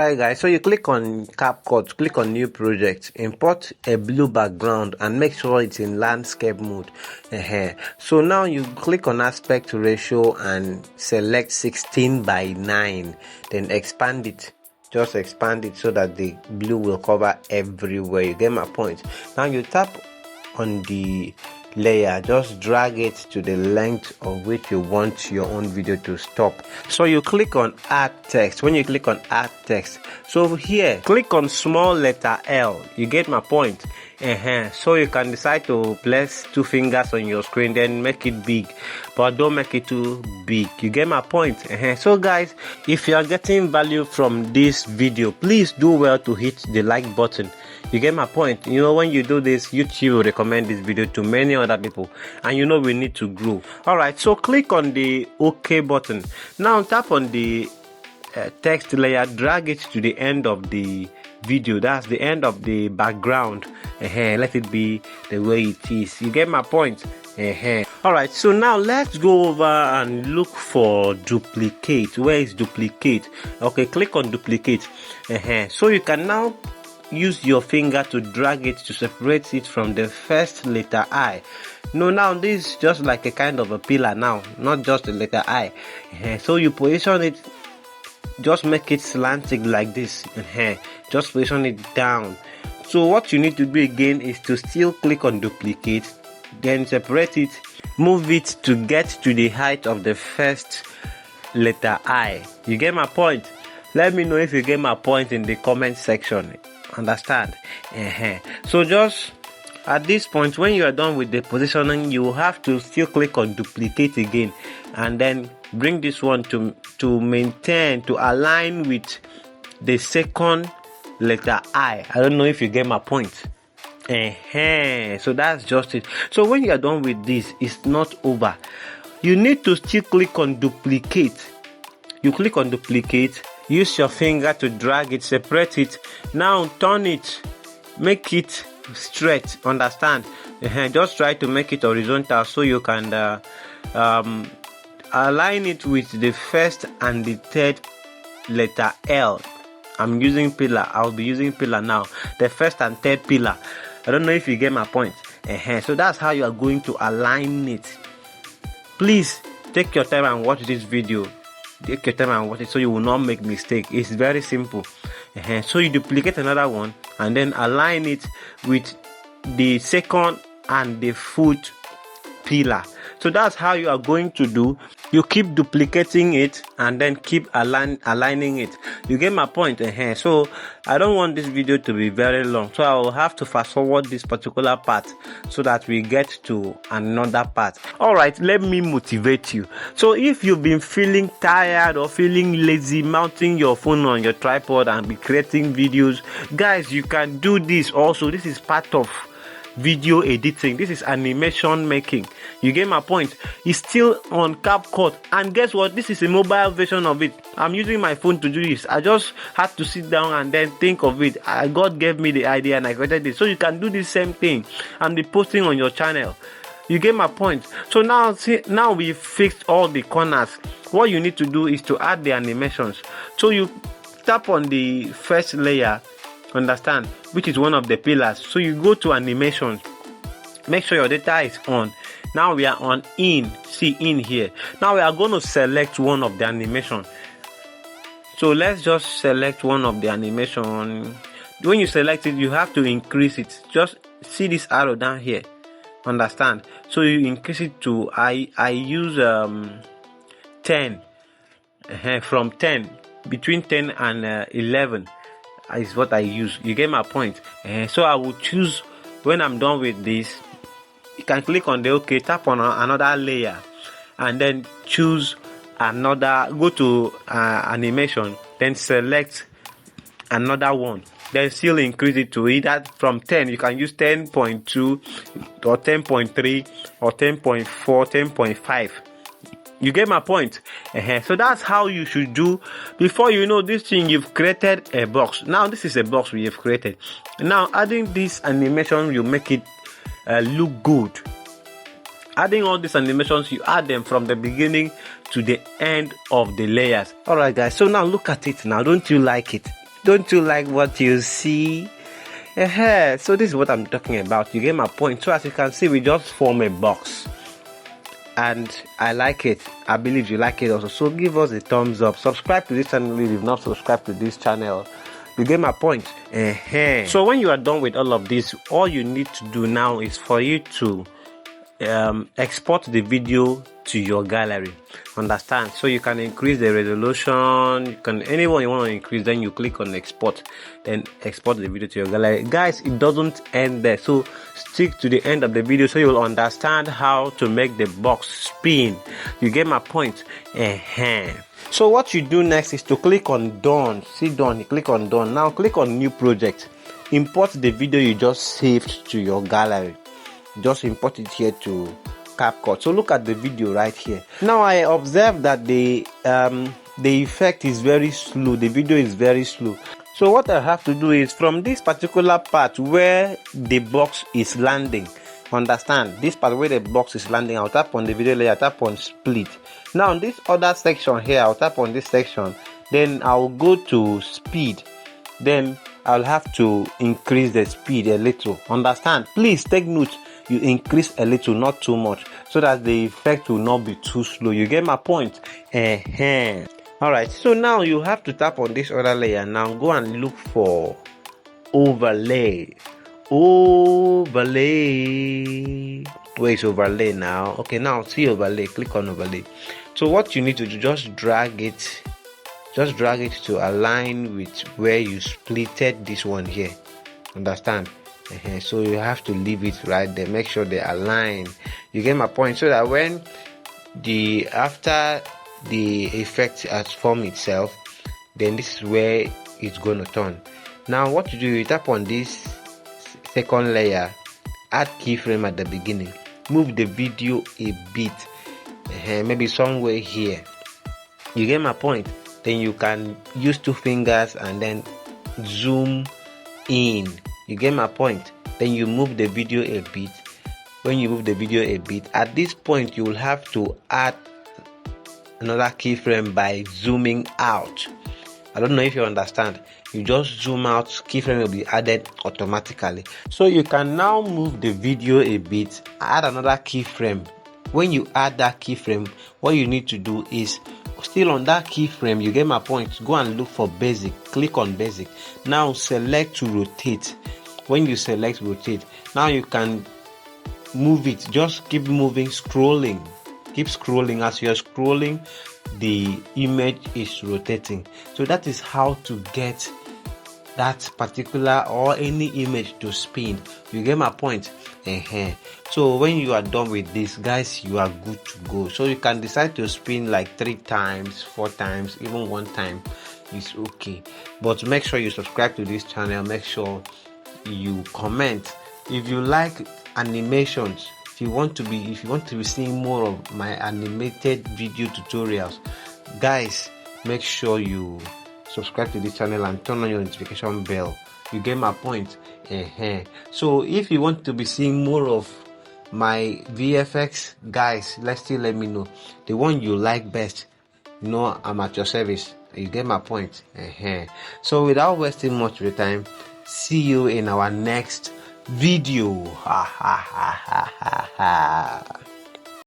Alright guys, so you click on Capcut, click on new project, import a blue background and make sure it's in landscape mode. So now you click on aspect ratio and select 16:9, then expand it. Just expand it so that the blue will cover everywhere. You get my point? Now you tap on the layer, just drag it to the length of which you want your own video to stop. So you click on add text. When you click on add text, so here click on small letter L. You get my point? So you can decide to place two fingers on your screen, then make it big, but don't make it too big. You get my point? So guys, if you are getting value from this video, please do well to hit the like button. You get my point? You know, when you do this, YouTube will recommend this video to many other people, and you know we need to grow. Alright, so click on the OK button. Now tap on the text layer, drag it to the end of the video. That's the end of the background. Let it be the way it is. You get my point? Alright, so now let's go over and look for duplicate. Where is duplicate? Okay, click on duplicate. So you can now use your finger to drag it to separate it from the first letter I. No, now this is just like a kind of a pillar now, not just the letter I. So you position it, just make it slanting like this. Just position it down. So what you need to do again is to still click on duplicate, then separate it, move it to get to the height of the first letter I. You get my point? Let me know if you get my point in the comment section. Understand? So just at this point, when you are done with the positioning, you have to still click on duplicate again, and then bring this one to maintain, to align with the second letter I don't know if you get my point. So that's just it. So when you are done with this, it's not over. You need to still click on duplicate. You click on duplicate, use your finger to drag it, separate it. Now turn it, make it straight. Understand? Just try to make it horizontal so you can align it with the first and the third letter L. I'm using pillar. I'll be using pillar now. The first and third pillar. I don't know if you get my point. So that's how you are going to align it. Please take your time and watch this video. Take your time and watch it so you will not make mistake. It's very simple. So you duplicate another one and then align it with the second and the fourth pillar. So that's how you are going to do. You keep duplicating it and then keep aligning it. You get my point? So I don't want this video to be very long, so I will have to fast forward this particular part so that we get to another part. Alright, let me motivate you. So if you've been feeling tired or feeling lazy mounting your phone on your tripod and be creating videos, guys, you can do this also. This is part of video editing. This is animation making. You get my point? It's still on Capcut, and guess what? This is a mobile version of it. I'm using my phone to do this. I just had to sit down and then think of it. God gave me the idea and I created it. So you can do the same thing and be posting on your channel. You get my point? So now, see, now we've fixed all the corners. What you need to do is to add the animations. So you tap on the first layer, understand, which is one of the pillars. So you go to animations, make sure your data is on. Now we are on in. See in here. Now we are going to select one of the animation. So let's just select one of the animation. When you select it, you have to increase it. Just see this arrow down here. Understand? So you increase it to I use 10. From 10, between 10 and 11 is what I use. You get my point? So I will choose, when I'm done with this, you can click on the OK, tap on another layer, and then choose another, go to animation, then select another one, then still increase it to either from 10. You can use 10.2 or 10.3 or 10.4, 10.5. You get my point? So that's how you should do. Before you know this thing, you've created a box. Now this is a box we have created. Now adding this animation, you make it look good. Adding all these animations, you add them from the beginning to the end of the layers. Alright guys, so now look at it now. Don't you like it? Don't you like what you see? So this is what I'm talking about. You get my point. So as you can see, we just form a box, and I like it. I believe you like it also. So give us a thumbs up. Subscribe to this channel if you've not subscribed to this channel. You get my point. So when you are done with all of this, all you need to do now is for you to export the video to your gallery. Understand? So you can increase the resolution. You can, anyone you want to increase, then you click on export, then export the video to your gallery. Guys, it doesn't end there, so stick to the end of the video so you'll understand how to make the box spin. You get my point? So what you do next is to click on done. See done, you click on done. Now click on new project. Import the video you just saved to your gallery. Just import it here to Capcut. So look at the video right here. Now I observe that the effect is very slow. The video is very slow. So what I have to do is, from this particular part where the box is landing, understand, this part where the box is landing, I'll tap on the video layer, tap on split. Now in this other section here, I'll tap on this section, then I'll go to speed, then I'll have to increase the speed a little. Understand? Please take note, you increase a little, not too much, so that the effect will not be too slow. You get my point? Alright, so now you have to tap on this other layer. Now go and look for overlay. Where is overlay now? Okay, now see overlay. Click on overlay. So what you need to do, just drag it to align with where you splitted this one here. Understand? So you have to leave it right there. Make sure they align. You get my point? So that when after the effect has formed itself, then this is where it's going to turn. Now what you do, you tap on this second layer, add keyframe at the beginning, move the video a bit, maybe somewhere here. You get my point? Then you can use two fingers and then zoom in. You get my point? Then you move the video a bit. When you move the video a bit, at this point you will have to add another keyframe by zooming out. I don't know if you understand. You just zoom out, keyframe will be added automatically. So you can now move the video a bit, add another keyframe. When you add that keyframe, what you need to do is, still on that keyframe, you get my point, go and look for basic, click on basic. Now select to rotate. When you select rotate, now you can move it. Just keep moving, scrolling. Keep scrolling. As you're scrolling, the image is rotating. So that is how to get that particular or any image to spin. You get my point? So when you are done with this, guys, you are good to go. So you can decide to spin like 3 times, 4 times, even 1 time. It's okay. But make sure you subscribe to this channel. Make sure you comment if you like animations. If you want to be seeing more of my animated video tutorials, guys, make sure you subscribe to this channel and turn on your notification bell. You get my point? So if you want to be seeing more of my VFX, guys, still let me know the one you like best. You know, I'm at your service. You get my point? So without wasting much of your time, see you in our next video.